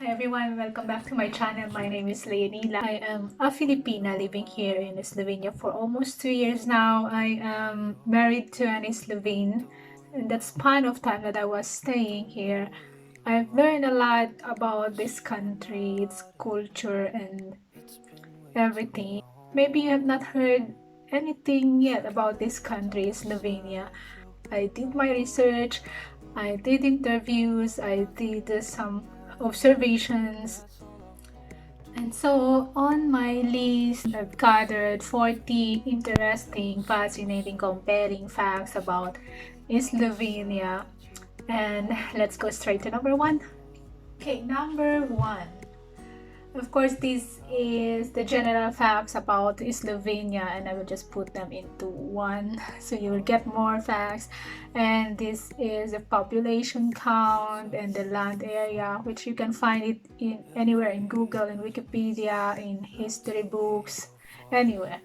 Hi everyone, welcome back to my channel. My name is Leonila. I am a Filipina living here in Slovenia for almost 2 years now. I am married to an Slovene. In that span of time that I was staying here, I've learned a lot about this country, its culture and everything. Maybe you have not heard anything yet about this country, Slovenia. I did my research, I did interviews, I did some observations. And so on my list, I've gathered 40 interesting, fascinating, comparing facts about Slovenia. And let's go straight to number one. Okay, number one. Of course, this is the general facts about Slovenia, and I will just put them into one so you will get more facts. And this is the population count and the land area, which you can find it in anywhere in Google, in Wikipedia, in history books, anywhere.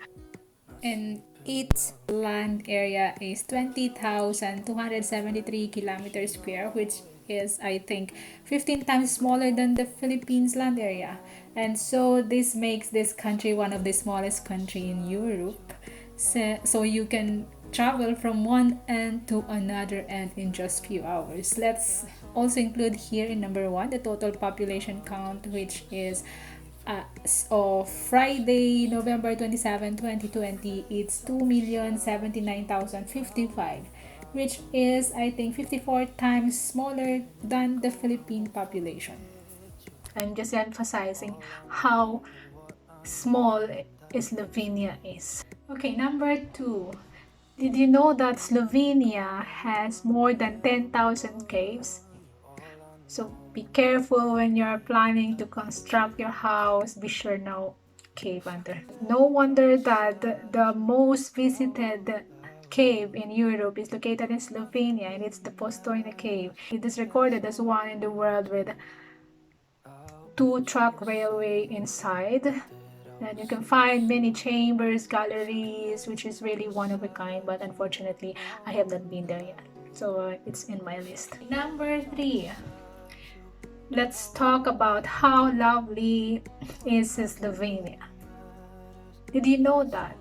And its land area is 20,273 kilometers square, which is, I think, 15 times smaller than the Philippines land area. And so this makes this country one of the smallest country in Europe. So you can travel from one end to another end in just few hours. Let's also include here in number one the total population count, which is of Friday, November 27, 2020, it's 2,079,055, which is, I think, 54 times smaller than the Philippine population. I'm just emphasizing how small Slovenia is. Okay, number two. Did you know that Slovenia has more than 10,000 caves? So be careful when you're planning to construct your house. Be sure no cave under. No wonder that the most visited cave in Europe is located in Slovenia, and it's the Postojna cave. It is recorded as one in the world with 2-track railway inside. And you can find many chambers, galleries, which is really one of a kind, but unfortunately I have not been there yet. So it's in my list. Number three. Let's talk about how lovely is Slovenia. Did you know that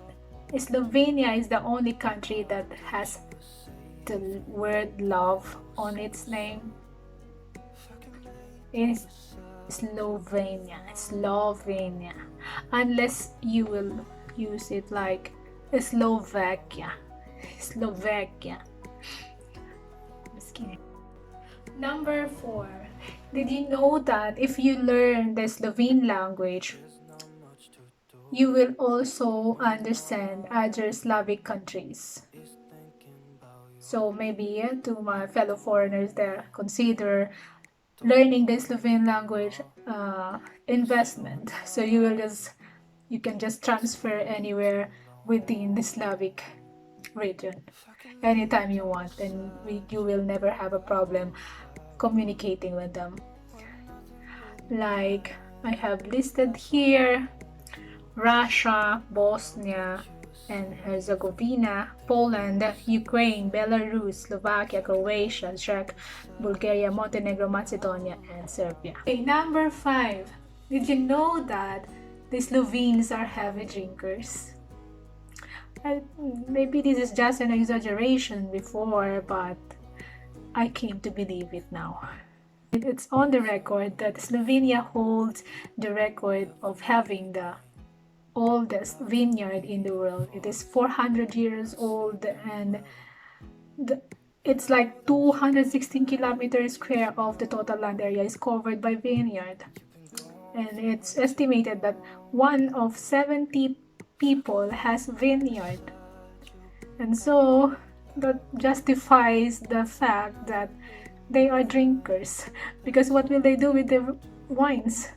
Slovenia is the only country that has the word love on its name? It's Slovenia, unless you will use it like Slovakia. Just kidding. Number four. Did you know that if you learn the Slovene language, you will also understand other Slavic countries? So maybe to my fellow foreigners there, consider learning the Slovene language investment. So you can just transfer anywhere within the Slavic region anytime you want, and you will never have a problem communicating with them. Like I have listed here: Russia, Bosnia and Herzegovina, Poland, Ukraine, Belarus, Slovakia, Croatia, Czech, Bulgaria, Montenegro, Macedonia, and Serbia. Okay, number five. Did you know that the Slovenes are heavy drinkers? Maybe this is just an exaggeration before, but I came to believe it now. It's on the record that Slovenia holds the record of having the oldest vineyard in the world. It is 400 years old, and it's like 216 kilometers square of the total land area is covered by vineyard. And it's estimated that 1 of 70 people has vineyard. And so that justifies the fact that they are drinkers, because what will they do with the wines?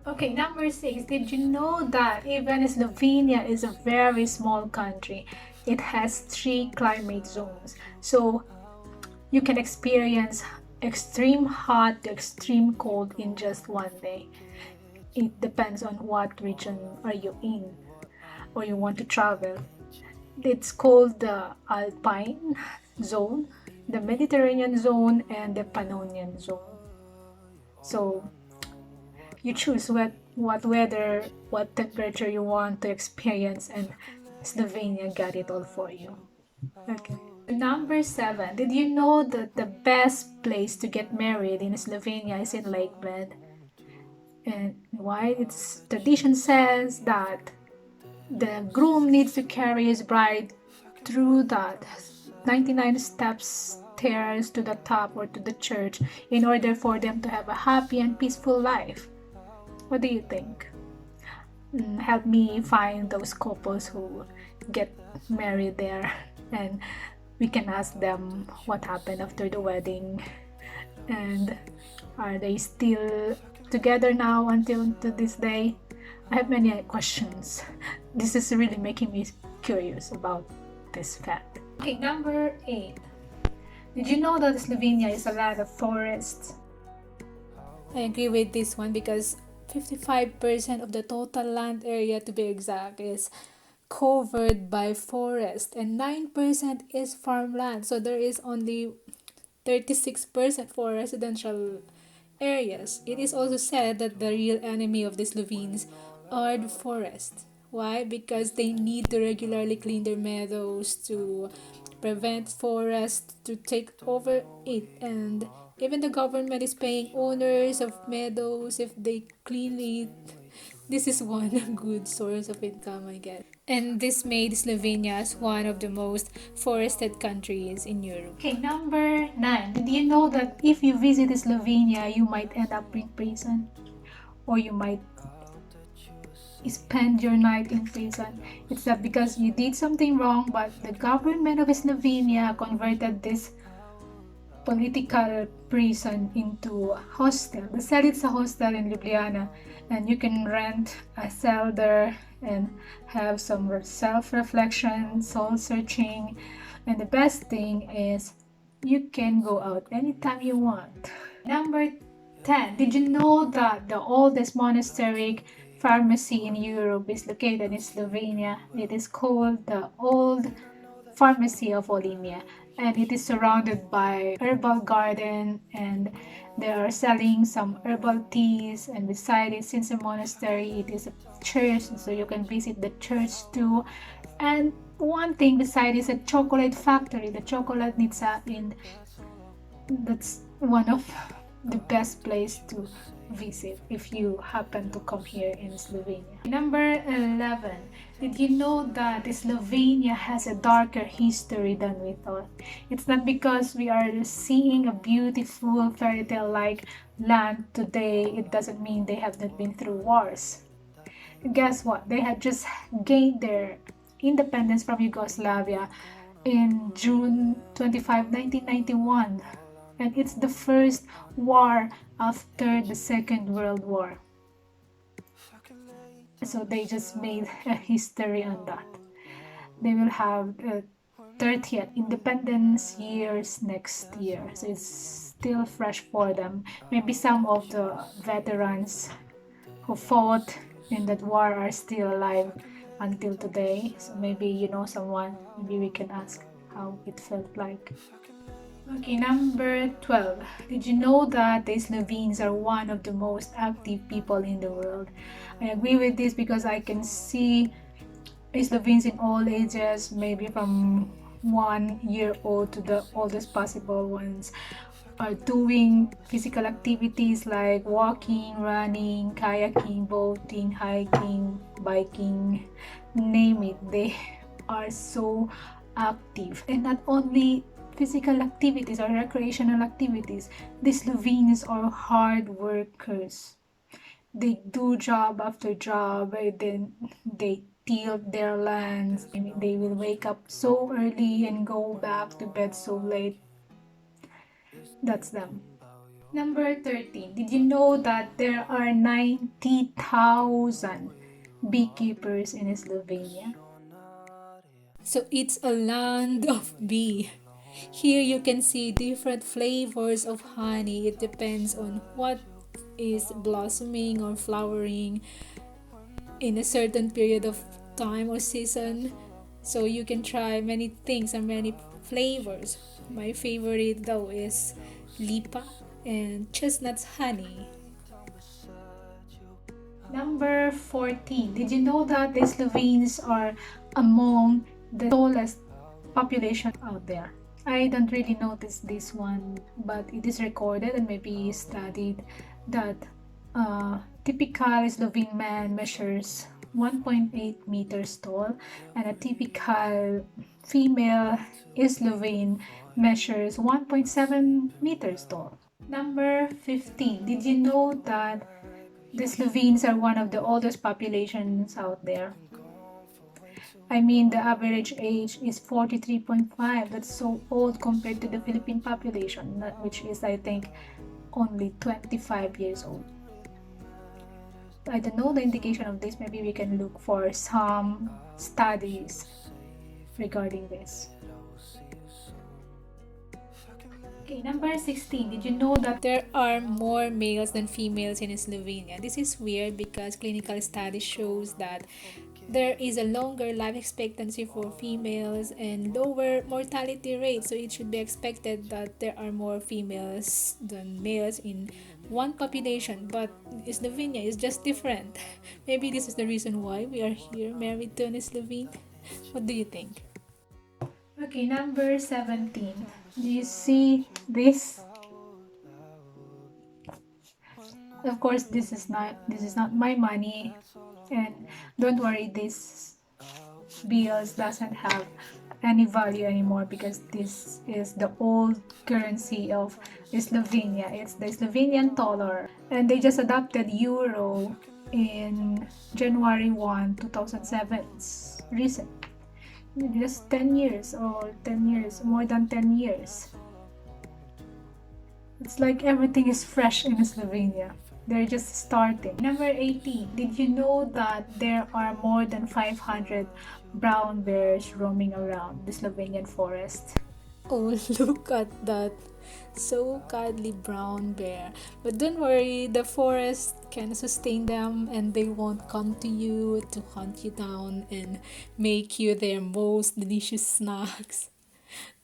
Okay, number six. Did you know that even Slovenia is a very small country? It has 3 climate zones. So you can experience extreme hot to extreme cold in just one day. It depends on what region are you in or you want to travel. It's called the Alpine zone, the Mediterranean zone, and the Pannonian zone. So You choose what weather, what temperature you want to experience, and Slovenia got it all for you. Okay. Number 7. Did you know that the best place to get married in Slovenia is in Lake Bled? And why? Its tradition says that the groom needs to carry his bride through that 99 steps stairs to the top or to the church in order for them to have a happy and peaceful life. What do you think? Help me find those couples who get married there, and we can ask them what happened after the wedding, and are they still together now until to this day? I have many questions. This is really making me curious about this fact. Okay, number 8. Did you know that Slovenia is a land of forests? I agree with this one because 55% of the total land area, to be exact, is covered by forest and 9% is farmland. So there is only 36% for residential areas. It is also said that the real enemy of the Slovenes are the forests. Why? Because they need to regularly clean their meadows to prevent forests to take over it, and even the government is paying owners of meadows if they clean it. This is one good source of income, I guess. And this made Slovenia as one of the most forested countries in Europe. Okay, number 9. Did you know that if you visit Slovenia, you might end up in prison? Or you might spend your night in prison. It's not because you did something wrong, but the government of Slovenia converted this political prison into a hostel. The cell is a hostel in Ljubljana, and you can rent a cell there and have some self-reflection, soul-searching, and the best thing is you can go out anytime you want. Number 10. Did you know that the oldest monastery pharmacy in Europe is located in Slovenia? It is called the Old Pharmacy of Bohinj, and it is surrounded by herbal garden, and they are selling some herbal teas, and beside it, since a monastery, it is a church, so you can visit the church too. And one thing beside is a chocolate factory, the chocolate Nitsa, and that's one of the best place to visit if you happen to come here in Slovenia. Number 11. Did you know that Slovenia has a darker history than we thought? It's not because we are seeing a beautiful fairy tale like land today, it doesn't mean they have not been through wars. Guess what? They had just gained their independence from Yugoslavia in June 25, 1991. And it's the first war after the Second World War. So they just made a history on that. They will have 30th independence years next year. So it's still fresh for them. Maybe some of the veterans who fought in that war are still alive until today. So maybe you know someone, maybe we can ask how it felt like. Okay, number 12. Did you know that the Slovenes are one of the most active people in the world? I agree with this because I can see Slovenes in all ages, maybe from 1 year old to the oldest possible ones, are doing physical activities like walking, running, kayaking, boating, hiking, biking, name it. They are so active. And not only physical activities or recreational activities, the Slovenes are hard workers. They do job after job, and then they till their lands. I mean, they will wake up so early and go back to bed so late. That's them. Number 13. Did you know that there are 90,000 beekeepers in Slovenia? So it's a land of bee. Here you can see different flavors of honey. It depends on what is blossoming or flowering in a certain period of time or season. So you can try many things and many flavors. My favorite though is lipa and chestnut's honey. Number 14. Did you know that the Slovenes are among the tallest population out there? I don't really notice this one, but it is recorded and maybe studied that typical Slovene man measures 1.8 meters tall, and a typical female Slovene measures 1.7 meters tall. Number 15. Did you know that the Slovenes are one of the oldest populations out there? I mean, the average age is 43.5. That's so old compared to the Philippine population, which is, I think, only 25 years old. I don't know the indication of this. Maybe we can look for some studies regarding this. Okay, number 16. Did you know that there are more males than females in Slovenia? This is weird because clinical studies shows that there is a longer life expectancy for females and lower mortality rate, so it should be expected that there are more females than males in one population, but Slovenia is just different. Maybe this is the reason why we are here married to an Slovene. What do you think? Okay, number 17. Do you see this? Of course, this is not my money, and don't worry, this bills doesn't have any value anymore because this is the old currency of Slovenia. It's the Slovenian Tolar, and they just adopted euro in January 1, 2007. It's recent, just 10 years or 10 years, more than 10 years. It's like everything is fresh in Slovenia. They're just starting. Number 18. Did you know that there are more than 500 brown bears roaming around the Slovenian forest? Oh, look at that. So cuddly brown bear. But don't worry, the forest can sustain them and they won't come to you to hunt you down and make you their most delicious snacks.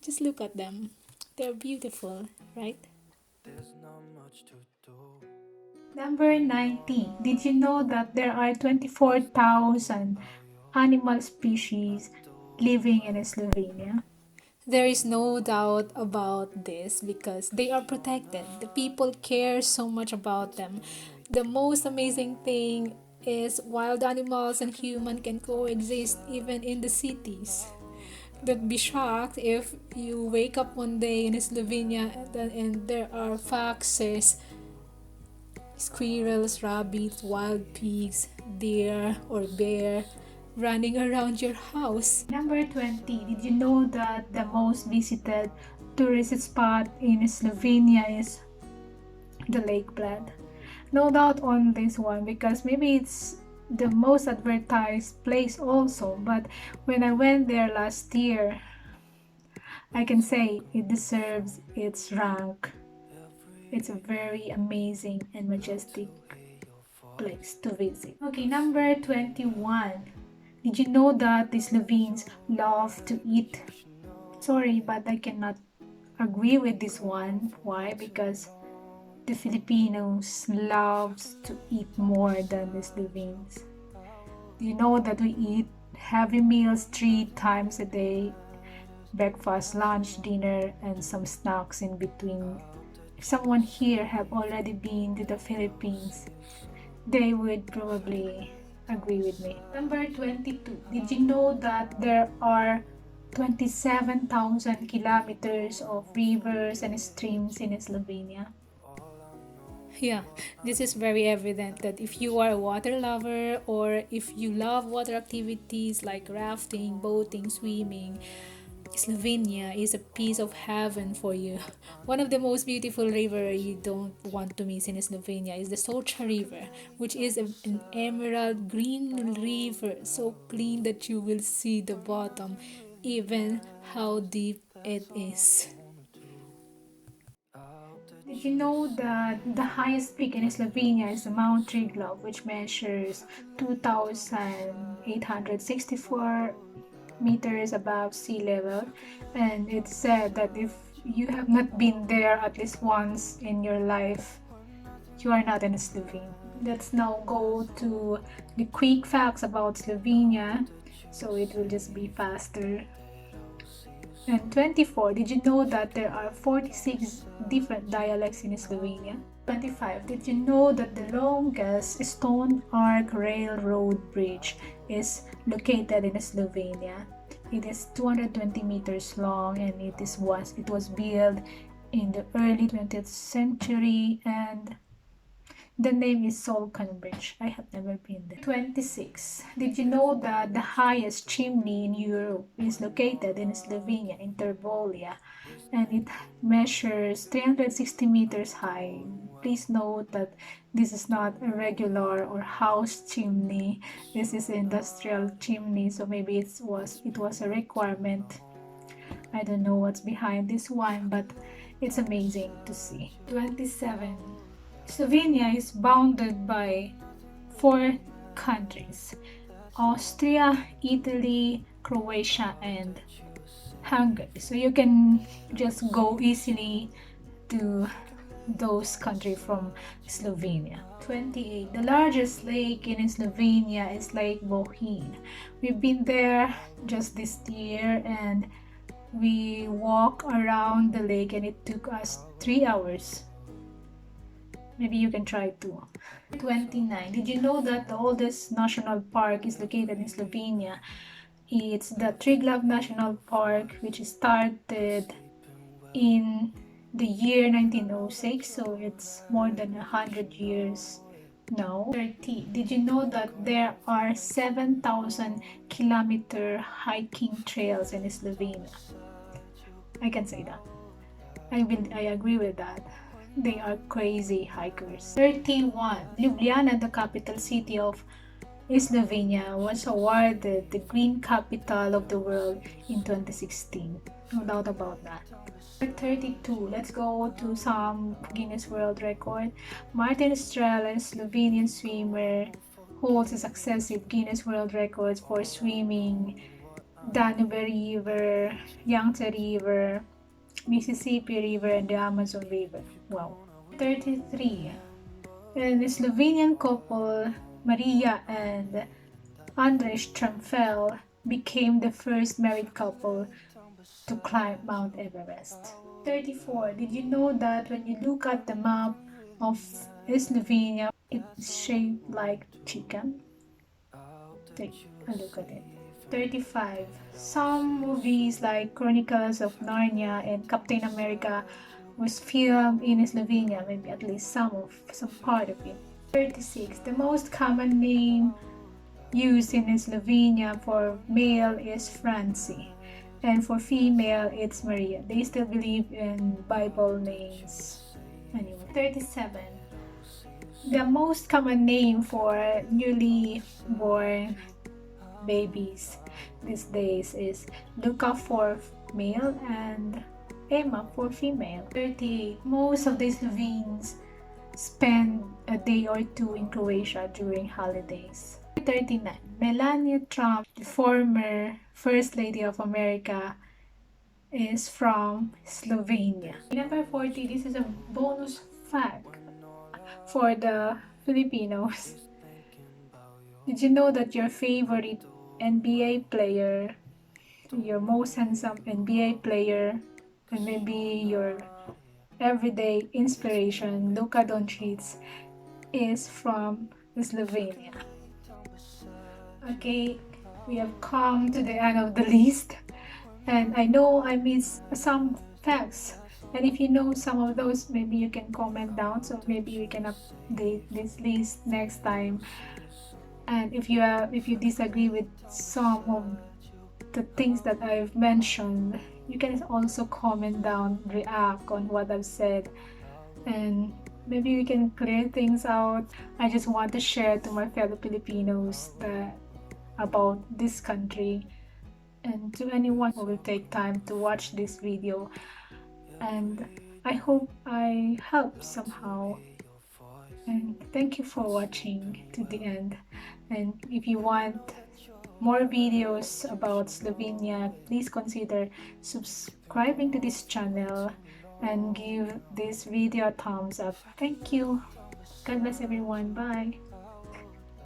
Just look at them. They're beautiful, right? Number 19. Did you know that there are 24,000 animal species living in Slovenia? There is no doubt about this because they are protected. The people care so much about them. The most amazing thing is wild animals and human can coexist even in the cities. Don't be shocked if you wake up one day in Slovenia and there are foxes, squirrels, rabbits, wild pigs, deer, or bear running around your house. Number 20. Did you know that the most visited tourist spot in Slovenia is the Lake Bled? No doubt on this one because maybe it's the most advertised place also, but when I went there last year, I can say it deserves its rank. It's a very amazing and majestic place to visit. Okay, number 21. Did you know that the Slovenes love to eat? Sorry, but I cannot agree with this one. Why? Because the Filipinos loves to eat more than the Slovenes. Do you know that we eat heavy meals 3 times a day? Breakfast, lunch, dinner, and some snacks in between. If someone here have already been to the Philippines, they would probably agree with me. Number 22. Did you know that there are 27,000 kilometers of rivers and streams in Slovenia? Yeah, this is very evident that if you are a water lover or if you love water activities like rafting, boating, swimming, Slovenia is a piece of heaven for you. One of the most beautiful river you don't want to miss in Slovenia is the Socha River, which is an emerald green river, so clean that you will see the bottom, even how deep it is. Did you know that the highest peak in Slovenia is Mount Triglav, which measures 2,864 meters above sea level? And it's said that if you have not been there at least once in your life, you are not a Slovene. Let's now go to the quick facts about Slovenia, so it will just be faster. And 24, did you know that there are 46 different dialects in Slovenia? 25, did you know that the longest stone arc railroad bridge is located in Slovenia? It is 220 meters long, and it was built in the early 20th century, and the name is Solkan Bridge. I have never been there. 26. Did you know that the highest chimney in Europe is located in Slovenia, in Terbolia, and it measures 360 meters high? Please note that this is not a regular or house chimney. This is an industrial chimney, so maybe it was a requirement. I don't know what's behind this one, but it's amazing to see. 27. Slovenia is bounded by 4 countries: Austria, Italy, Croatia, and Hungary. So you can just go easily to those countries from Slovenia. 28. The largest lake in Slovenia is Lake Bohinj. We've been there just this year, and we walked around the lake, and it took us 3 hours. Maybe you can try too. 29. Did you know that the oldest national park is located in Slovenia? It's the Triglav National Park, which started in the year 1906, so it's more than 100 years now. 30. Did you know that there are 7,000 kilometer hiking trails in Slovenia? I can say that. I agree with that. They are crazy hikers. 31. Ljubljana, the capital city of Slovenia, was awarded the Green Capital of the World in 2016. No doubt about that. 32. Let's go to some Guinness World Record. Martin Strel, a Slovenian swimmer, holds a successive Guinness World Records for swimming Danube River, Yangtze River, Mississippi River, and the Amazon River. Wow. 33. And the Slovenian couple Marija and Andrej Stremfelj became the first married couple to climb Mount Everest. 34. Did you know that when you look at the map of Slovenia, it's shaped like chicken? Take a look at it. 35. Some movies like Chronicles of Narnia and Captain America was filmed in Slovenia, maybe at least some part of it. 36. The most common name used in Slovenia for male is Francie, and for female it's Marija. They still believe in Bible names. Anyway. 37. The most common name for newly born babies these days is Luka for male and Emma for female. 38. Most of the Slovenes spend a day or two in Croatia during holidays. 39. Melania Trump, the former First Lady of America, is from Slovenia. Number 40. This is a bonus fact for the Filipinos. Did you know that your favorite NBA player, your most handsome NBA player, and maybe your everyday inspiration, Luka Dončic, is from Slovenia? Okay, we have come to the end of the list, and I know I missed some facts. And if you know some of those, maybe you can comment down, so maybe we can update this list next time. And if you disagree with some of the things that I've mentioned, you can also comment down, react on what I've said, and maybe we can clear things out. I just want to share to my fellow Filipinos about this country, and to anyone who will take time to watch this video. And I hope I help somehow. And thank you for watching to the end. And if you want more videos about Slovenia, please consider subscribing to this channel and give this video a thumbs up. Thank you. God bless everyone. Bye.